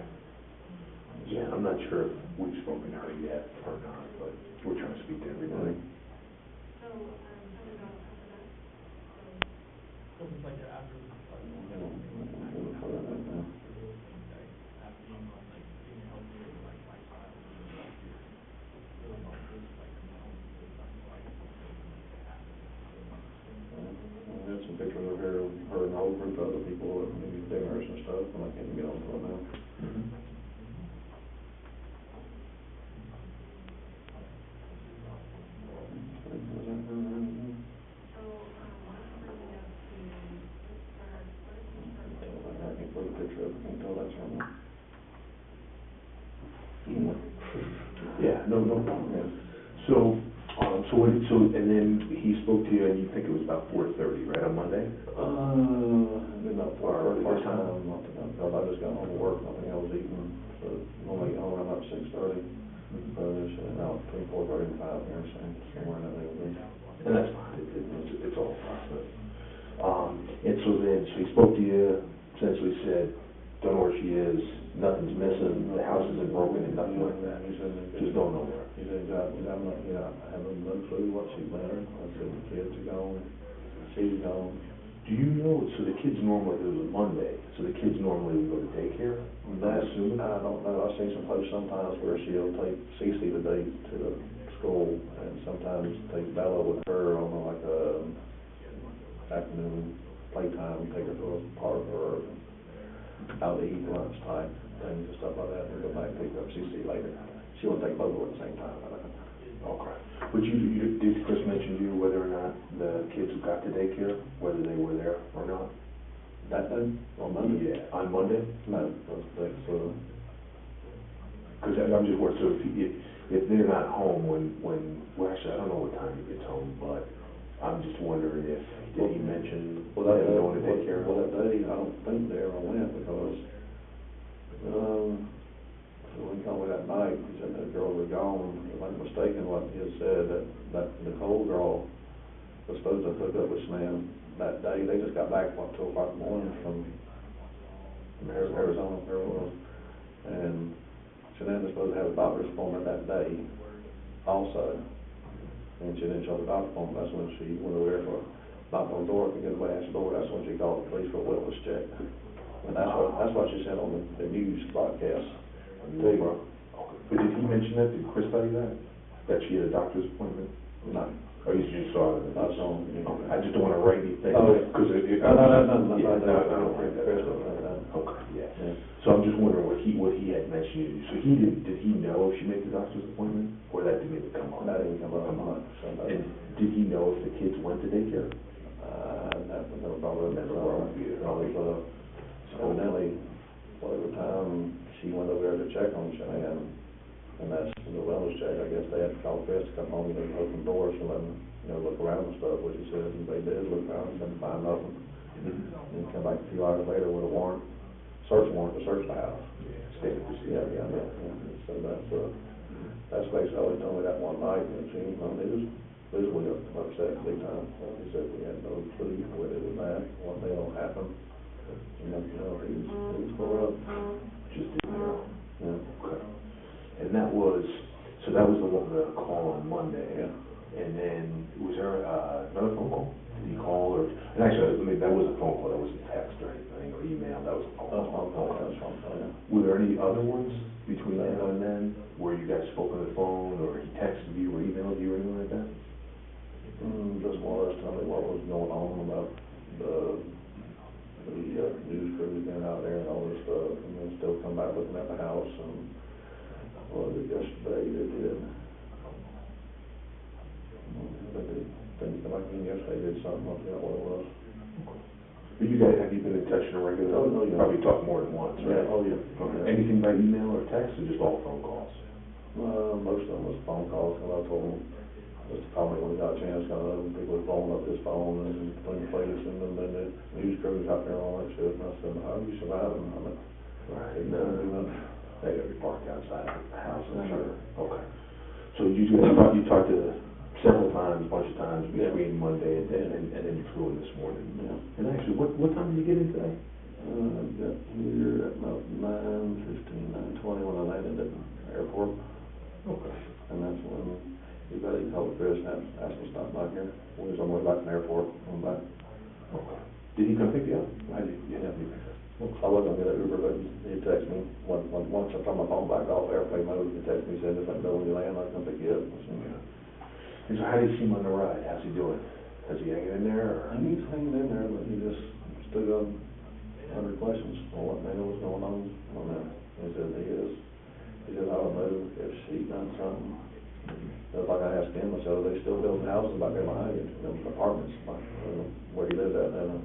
Yeah, I'm not sure if we've spoken to her yet or not, but we're trying to speak to everybody. There's some pictures of her and a whole group of other people at maybe dinners and stuff, and I can't get on to it now. Mm-hmm. I can't put a picture of it, I can't tell that's her. Yeah, no problem. Yeah. So, and then he spoke to you, and you think it was about 4:30, right, on Monday? Maybe about 4:30 this time, because I just got home from work, I think I was eating, so normally get home around about 6:30. But it's now between 4:30 and 5 here, so somewhere in that neighborhood. And that's fine, it's all process. And so he spoke to you, essentially said, don't know where she is, nothing's missing, the house isn't broken, and nothing like that. He said, Just don't know where. He said, I have no clue what she went. I said, the kids are gone, she's gone. Do you know, so the kids normally, it was a Monday, so the kids normally would go to daycare? That's, I don't know, I've seen some posts sometimes where she'll take Cece the day to the school, and sometimes take Bella with her on like a afternoon playtime, take her to a park or out to eat lunch type things and stuff like that, and go back and pick up Cece later. She won't take both of them at the same time, I don't know. Okay. But did Chris mention to you whether or not the kids who got to daycare, whether they were there or not? That day, on Monday? Yeah, on Monday? No, that's, Because I'm just worried, so if they're not home well, actually, I don't know what time he gets home, but I'm just wondering if, did he mention well, that them going to daycare? Well, that day, I don't think they ever went, because, when he called me that night, he said that girl was gone. If I'm mistaken, what he had said, that Nicole girl was supposed to hook up with Shanann that day. They just got back, 2 o'clock in the morning from Arizona, where it was. And Shanann was supposed to have a doctor's appointment that day also. And she didn't show the doctor's appointment. That's when she went over there for knocked on the door, couldn't get away, answer the door. That's when she called the police for a witness check. And that's what she said on the news broadcast. Okay. But did he mention that? Did Chris tell you that? That she had a doctor's appointment? No. Oh, you just saw it? I saw him. Okay. I just don't want to write anything. Oh, yeah. Because No. Yeah, I don't write that. Okay, yeah. So I'm just wondering what he had mentioned to you. So did he know if she made the doctor's appointment? Or that didn't even come up? That didn't come up. And did he know if the kids went to daycare? Never brought it up. Never brought it up either. Evidently, whatever time she went over there to check on Shanann, and that's the wellness check, I guess they had to call Chris to come home and open doors and let them, look around and stuff, which he said they did, look around and couldn't find nothing. And come back a few hours later with a search warrant to search the house. Standard procedure. Yeah. So that's basically all he told me that one night, and she, he was really upset big time. He said we had no clue where it was at, what the hell happened. And he was tore up. Just didn't know. Yeah. Okay. And that was the call on Monday. Yeah. And then, was there another phone call? Did he call or, and actually, that was a phone call, that wasn't text or anything, or email, that was a phone call. Yeah. Were there any other ones between now and then, where you guys spoke on the phone, or he texted you, or emailed you, or anything like that? Just more or less tell me what was going on about the news crews being out there and all this stuff, and then still come back looking at the house, and what was it yesterday they did? But they didn't come back in yesterday, did something, I forgot what it was. But you guys, have you been in touch on a regular? Oh, no, yeah. Probably talked more than once, right? Yeah, oh, yeah. Okay. Yeah. Anything by email or text, or just all phone calls? Most of them was phone calls, and I told them just to call me when he got a chance, people were blowing up his phone and between the police and then the news crews out there and all that shit, and I said, how are you surviving? I mean, Right. they couldn't do nothing. They gotta be parked outside the house, I'm sure. Okay. So you talked to several times, a bunch of times between Monday and then you flew in this morning. Yeah. And actually, what time did you get in today? I got here at about 9:15, 9:20 when I landed at the airport. Okay. And that's when he called Chris and asked me to stop by here. We was on the way back from the airport, going back. Okay. Did he come pick you up? I did, yeah. I wasn't gonna get an Uber, but he texted me, once I turned my phone back off airplane mode, he texted me, said, if I know when you land, I'll come pick you up. And so how do you see him on the ride? How's he doing? Is he hanging in there? Or? He's hanging in there, but he just stood up under questions on what the hell was going on there. He said I don't know if she done something. Just like I asked him, I said, are they still building houses back there behind you, apartments, where he lives at now?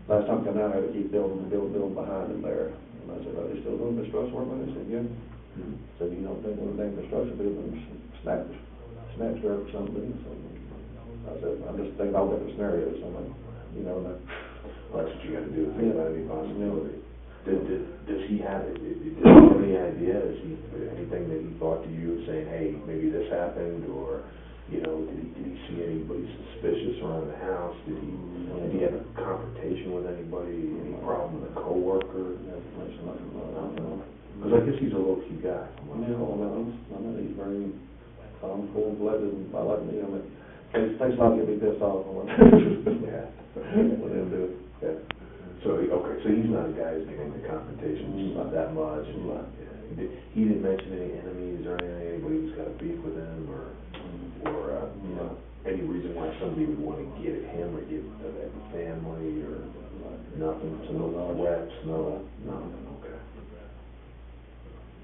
Last time I came down, I had to keep building behind him there. And I said, are they still doing construction work? He said, yeah. Mm-hmm. I said, you don't think when they're construction building snaps her up or something? So I said, I'm just thinking all different scenarios. I'm like, you know, that's what you got to do, think about any possibility. Does he have any idea? Is he anything that he thought to you saying, hey, maybe this happened, or you know, did he see anybody suspicious around the house? Did he have a confrontation with anybody? Any problem with a coworker? Because I guess he's a low-key guy. He's very calm, cool, collected, and I like me. I mean, it takes a lot to get me pissed off. Yeah. Let him do it. Yeah. So he's not a guy who's getting into confrontations that much. He didn't mention any enemies or anything, anybody who's got a beef with him, or you know, any reason why somebody would want to get at him or get at the family or nothing. So no threats, nothing. Okay.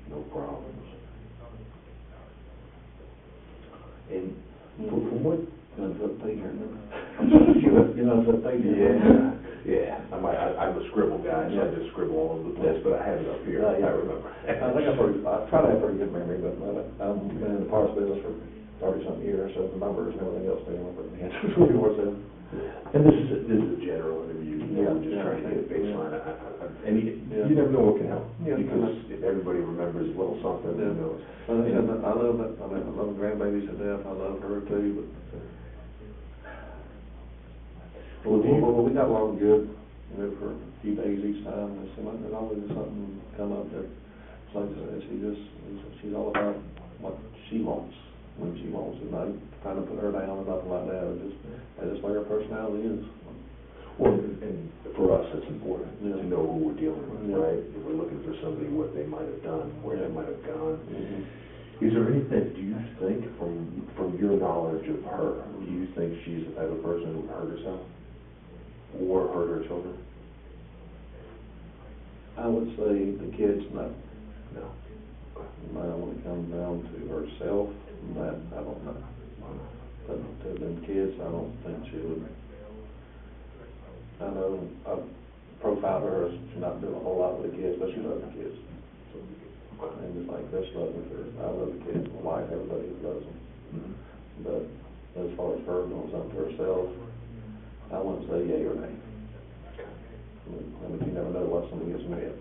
No problems. And from what? Yeah. I'm a scribble guy, so I just scribble all over the place, but I have it up here. I remember. I think I try to have pretty good memory, but I've been in the parts business for 30-something years, so the numbers and everything else stay on my head. And this is a general interview. We're just trying to get a baseline. You never know what can help. Because if everybody remembers a little something, who knows? I love that. I love grandbabies to death. I love her too, but. Well, we got along good, for a few days each time. It seemed like there's always something come up that, like I said, she's all about what she wants when she wants it. Not trying to put her down or nothing like that. That's just like her personality is. Well, and for us, it's important to know who we're dealing with, right? If we're looking for somebody, what they might have done, where they might have gone. Mm-hmm. Is there anything, do you think, from your knowledge of her, do you think she's the type of person who hurt herself? Or hurt her children? I would say the kids, no. No. When it comes down to herself, that I don't know. But to them kids, I don't think she would. I know I've profiled her as she's not doing a whole lot with the kids, but she loves the kids. And just like Chris loves me for, I love the kids, my wife, everybody loves them. Mm-hmm. But as far as her doing something to herself, I wouldn't say yay or nay. I mean, you never know what somebody gets mad.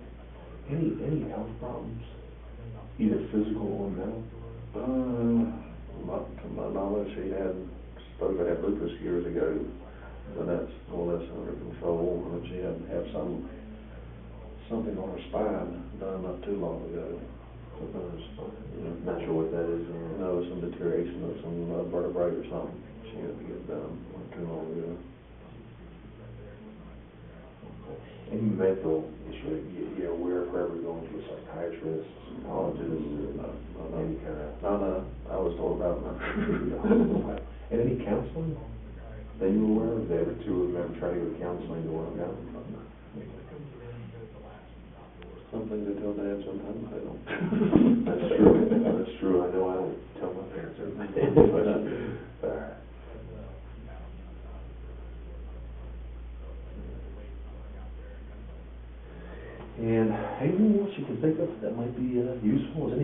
Any health problems, either physical or mental? Not to my knowledge. She supposed to have lupus years ago, but that's more or less under control. And she had to have something on her spine done not too long ago. Something on her spine? Not sure what that is. No, some deterioration of some vertebrae or something. She had to get done not too long ago. Any mental issue, you're aware of her ever going to a psychiatrist, psychologist, any kind of... No, I was told about that. And any counseling that you were aware of? They ever two of them ever try to go to counseling to work out? Some things they tell Dad, sometimes they don't. That's true. That's true. I know I don't tell my parents everything. All right. And anything else you can think of that might be useful? Is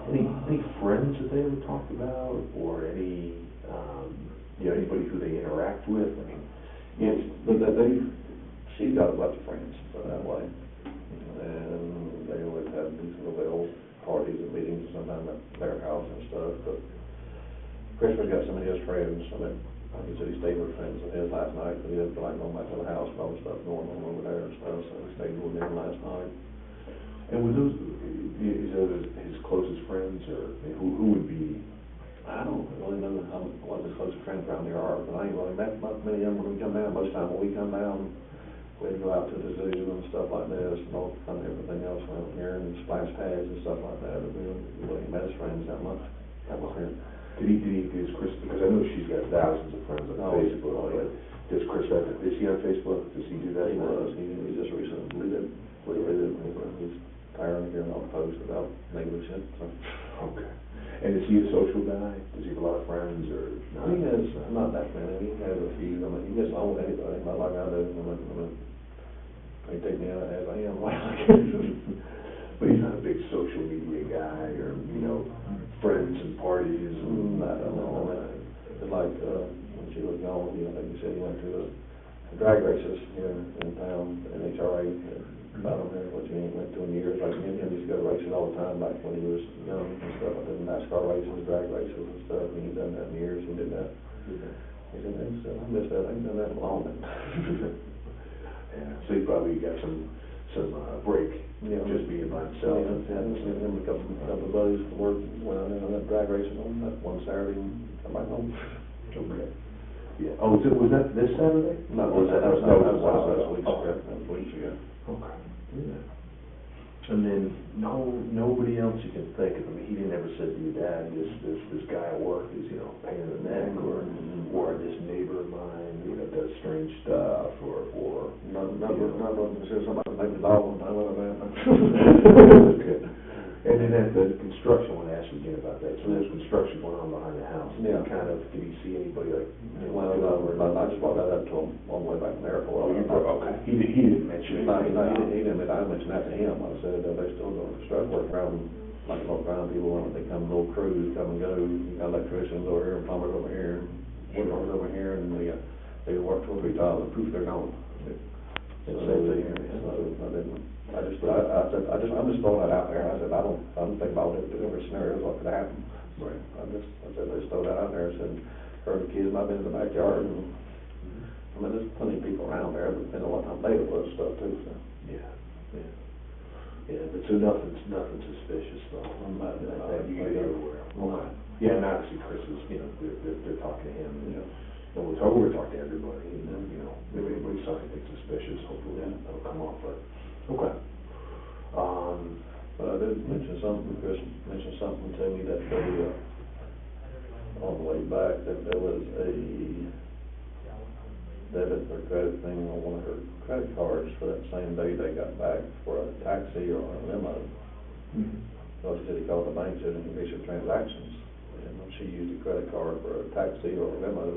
any friends that they ever talked about, or any anybody who they interact with? I mean, yes, but she's got a bunch of friends that way, and they always have these little parties and meetings, sometimes at their house and stuff. But Christopher's got some of his friends, like he said, he stayed with friends of his last night, because he didn't feel like going back to the house and all the stuff going on over there and stuff, so he stayed with them last night. And were those, is those his closest friends, or who would be? I don't really know what his closest friends around here are, but I ain't really met many of them when we come down. Most time when we come down, we go out to the zoo and stuff like this, and all kind of everything else around here, and splash pads and stuff like that, but we really met his friends that much. That was here. Does Chris, because I know she's got thousands of friends on Facebook, but does Chris have, is he on Facebook? Does he do that? He was, he just recently did, he's tired of hearing all the posts about negative shit, so. Okay. And is he a social guy? Does he have a lot of friends, or? He has, not that many, he has a few, I mean, he gets along with anybody, not like I do, they take me out as I am, like But he's not a big social media guy, or, friends and parties and all that. It's like, when she was gone, like you said, he went to the drag races here in town, NHRA, I don't know what you ain't went to in years, like me and him used to go to races all the time back when he was young and stuff, like the NASCAR races, drag races and stuff, and he's done that in years, he did that. He said, I missed that, I ain't done that in a long time. Yeah, so he probably got some break, just being by himself. Yeah, him and a couple of buddies from work went out there on that drag racing on that one Saturday and come back home. Okay. Yeah. Oh, was that this Saturday? No, that was weeks ago. That was weeks ago. Okay. Yeah. And then nobody else you can think of. I mean, he never said to your dad, this guy at work is pain in the neck, or this neighbor of mine does strange stuff, or not somebody make me laugh one time. Okay. And then at the construction, I want to ask you again about that. So there's construction going on behind the house. Yeah. Did he see anybody Well, I just brought that up to him on the way back from the airport. Okay. He didn't mention anything. He didn't. I mentioned that to him. I said they're still doing construction work around, like around people when they come, little crews come and go. You got electricians over here, plumbers over here, woodworkers over here, and they work 2 or 3 times and proof they're gone. So I'm just throwing that out there. I said, I don't think about it, different scenarios, what could happen. Right. I said, let's throw that out there. I said, heard the kids, and I've been in the backyard, and, I mean, there's plenty of people around there, but depending on what time of day it was, stuff too, so. Yeah, but so nothing suspicious though, that you're aware of. Okay. Yeah, and obviously Chris is, they're talking to him, and we're talking to everybody, maybe anybody saw anything suspicious, hopefully that'll come off, but, okay. But I did mention something, Chris mentioned something to me that they, on the way back, that there was a debit or credit thing on one of her credit cards for that same day they got back for a taxi or a limo. So she said he called the bank, said he issued transactions, and she used a credit card for a taxi or a limo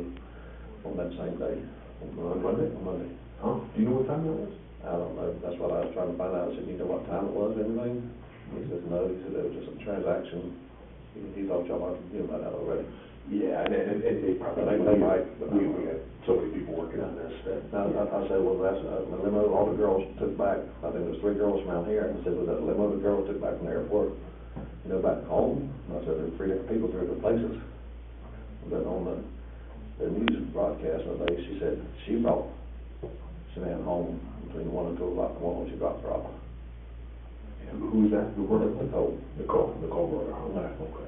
on that same day. On Monday? On Monday. Oh, do you know what time that was? I don't know, that's what I was trying to find out. I said, you know what time it was and everything? He says, no, he said it was just a transaction. He thought y'all might have knew about that already. Yeah, and they probably, they might, but we had so many people working on this that. I said, well, that's, the limo, all the girls took back, I think there's 3 girls from out here, and I said, was that limo the girls took back from the airport, back home? And I said, there were 3 different people, 3 different places. But on the news broadcast one day, she said, she brought Shanann home between 1 and 2 o'clock in the morning when she dropped her off. Who was that? Nicole brought her home. Okay.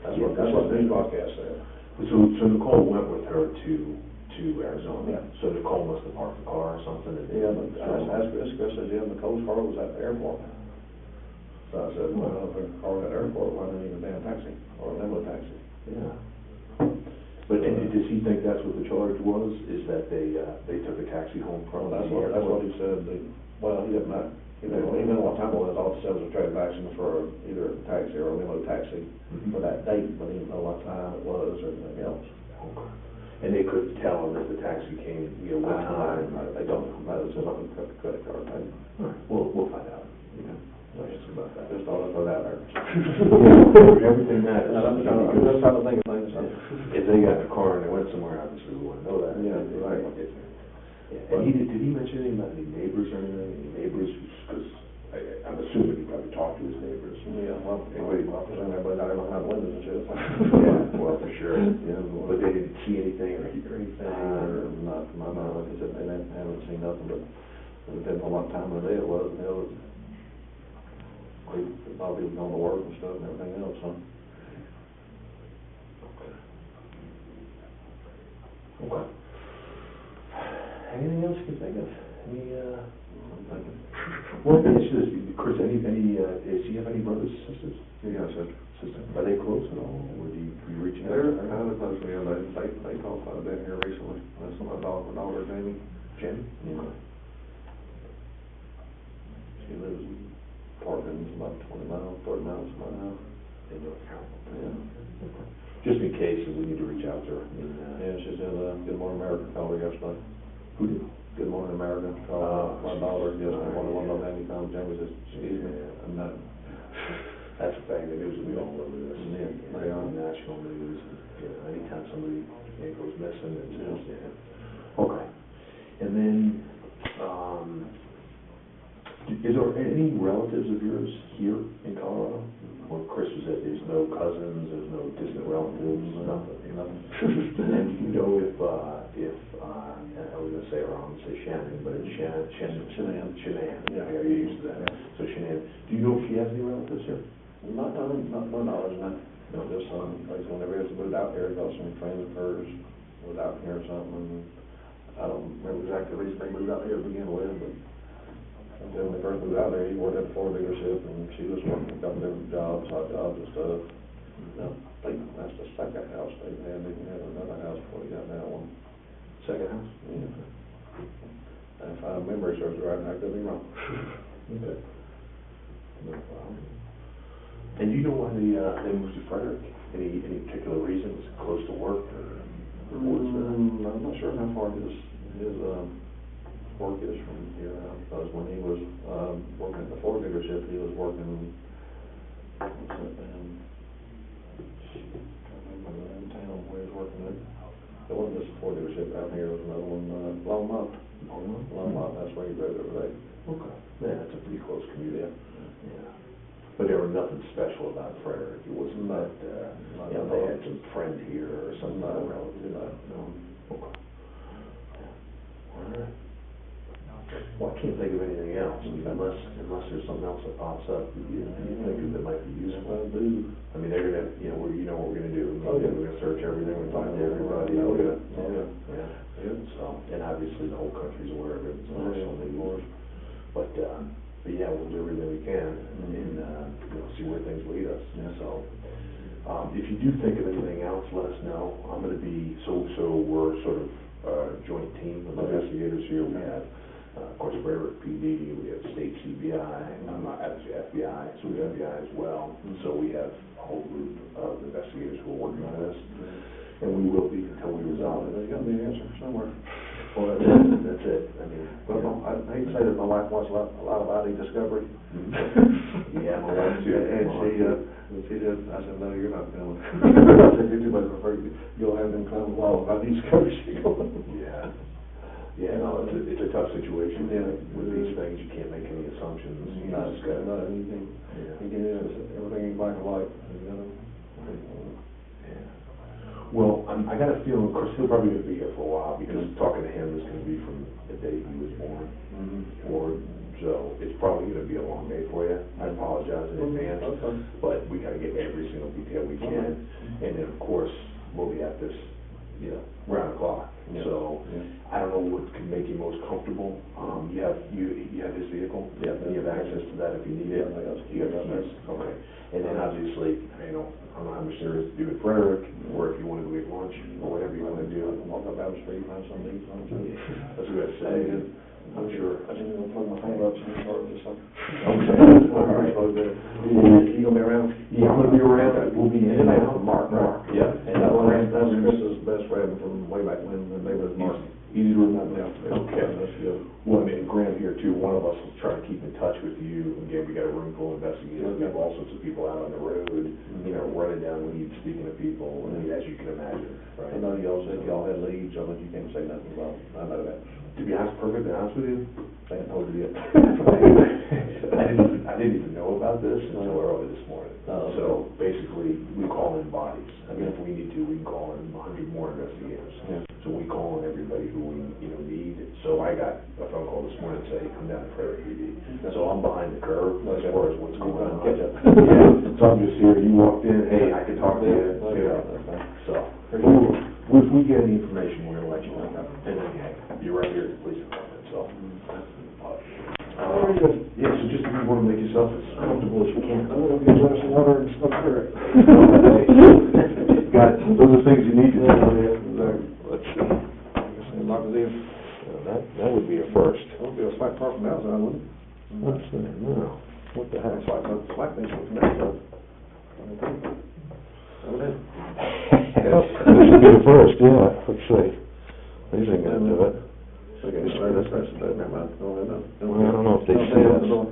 That's what the news broadcast said. So Nicole went with her to Arizona. Yeah. So Nicole must have parked the car or something. Yeah, but I asked Chris said, yeah, Nicole's car was at the airport. So I said, well, if her car was at the airport, why didn't even a damn taxi or a limo taxi? Yeah. But does he think that's what the charge was? Is that they took a taxi home from the airport? That's what he said. Well, he didn't know. He didn't know what time it was. All it said was a transaction for either a taxi or a limo taxi for that date, but he didn't know what time it was or anything else. Okay. And they couldn't tell him if the taxi came, what time? They don't know. It's nothing cut the credit card thing. All right. We'll find out. Just about that. Just thought I'd throw that out there. Everything matters. I'm just trying to think of things. If they got in a car and they went somewhere, obviously we wouldn't know that. Yeah, right. Yeah. And did he mention anything about any neighbors or anything? Any neighbors? Because I'm assuming you probably talked to his neighbors. Yeah, well, anybody, I presume everybody out there looking out the windows and shit. Yeah, well, for sure. Yeah, But they didn't see anything or hear anything, or not to my knowledge, like I said, they haven't seen nothing, but it depends on what time of the day it was, you know. A lot of people going to work and stuff and everything else, so. Okay. Anything else you can think of? Any, I'm thinking. well, let me ask you this, Chris, do you have any brothers or sisters? Yeah, so. Are they close at all, or do you reaching out? They're kind of close to me, they talk quite a bit here recently. That's my daughter, Jamie. Jamie? Yeah. She lives in Parkins, about 20 miles, 30 miles from my house. In North Carolina? Yeah. Just in case we need to reach out to her. Yeah, she said, Good Morning America called her yesterday. Who did? Good Morning America called my daughter yesterday, one of them had me come, Jamie says, excuse me, I'm not. That's the thing, the news will be all over this. Yeah, they are. National news, you know, anytime somebody goes missing, it's just, Okay. And then, is there any relatives of yours here in Colorado? When Chris was at, there's no cousins, there's no distant relatives, nothing? And do you know if, I was gonna say her, I'm gonna say Shanann, but it's Shanann. Yeah. I got used to that. So Shanann, do you know if she has any relatives here? Not my knowledge, no. No, just, like, whenever he was moved out here, got some friends of hers was out here or something, and I don't remember exactly the reason they moved out here to begin with, but when they first moved out there, he worked at the Ford dealership, and she was working a couple different jobs, hot jobs and stuff. I think that's the second house they had another house before they got that one. Second house? Yeah. If I remember serves me right, I could be wrong. Okay. No problem. And do you know why they moved to Frederick? Any particular reason? Was it close to work or what's that? I'm not sure how far his work is from here now, because when he was working at the Ford dealership, he was working, what's that, I can't remember the town where he was working at. It wasn't just a Ford dealership down here, it was another one, Longmont, that's where he drove every day. Okay. Yeah, that's a pretty close commute. Yeah. But there was nothing special about Frederick. It wasn't that, they had some friend here or something relative. No. Okay. All right. Well, I can't think of anything else, unless there's something else that pops up that you think of that might be useful. I mean, they're gonna, you know what we're gonna do. We're gonna search everything, we're gonna find everybody. So, and obviously the whole country's aware of it. It's national news. But yeah, we'll do everything we can and see where things lead us. So, if you do think of anything else, let us know. I'm gonna be we're sort of a joint team of investigators here. We have. Of course, Frederick PD, we have state CBI, actually FBI, so we have FBI as well. So we have a whole group of investigators who are working on this, and we will be until we resolve it. There's got to be an answer somewhere. Well, that's it. I mean, I hate to say that my wife watched a lot of ID Discovery. Yeah, my wife too. And she said, I said, no, you're not going. I said, you're too much of a freak. You'll have them climb the wall of ID Discovery. Yeah. Yeah, no, it's a tough situation. With these things, you can't make any assumptions. You just got to. Anything. Everything in black and white. Well, I got a feeling, of course, he'll probably going to be here for a while, because talking to him is going to be from the day he was born. So it's probably going to be a long day for you. I apologize in advance, but we got to get every single detail we can. And then, of course, we'll be at this, round the clock. So I don't know what could make you most comfortable. You have his vehicle. Yeah. You have access to that if you need it. You have keys. Okay. And then obviously, I don't know how much there is to do with Frederick, or if you want to go eat lunch, or whatever you want to do. Walk up down the street, find something to eat. That's what I say. I'm sure. I didn't even plug my phone up to the car or something. Okay. All right. You gonna be around? Yeah, I'm gonna be around. We'll be in and out. Mark. Yeah. And that's Chris's best friend from way back when they was Mark. Easy to remember. Okay. That's Well, I mean, Graham here too, one of us will try to keep in touch with you. Again, we got a room full of investigators. We have all sorts of people out on the road, running down leads, speaking to people, as you can imagine, right? I know y'all said y'all had leads, but you can't say nothing about, I know that. To be honest, perfectly honest with you, I hadn't told you yet. I didn't even know about this until early this morning. Oh, okay. So basically, we call in bodies. I mean, if we need to, we can call in 100 more investigators. Yeah. So we call in everybody who we, need. So I got a phone call this morning saying, come down to Prairie PD. So I'm behind the curve as far as what's going on. Catch up. Yeah, so I'm just here, you walked in, hey, I can talk to you, so. If we get any information, we're gonna let you know. And then, hey, you're right here at the police department, so. Yeah, so just if you wanna make yourself as comfortable as you can. I'm gonna get some water and some beer. Got it. Those are things you need to do. Let's see. Lock it in. That would be a first. That would be a slack car from the outside, wouldn't it? What's that? No. What the heck? Slack things from the outside. This would be the first, yeah. Let's see. These ain't gonna do it. Okay, never mind. Well, I don't know if they see us. Oh.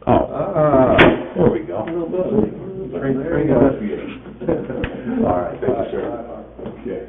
Oh, there we go. Great investigation. All right, thank you, sir. Okay.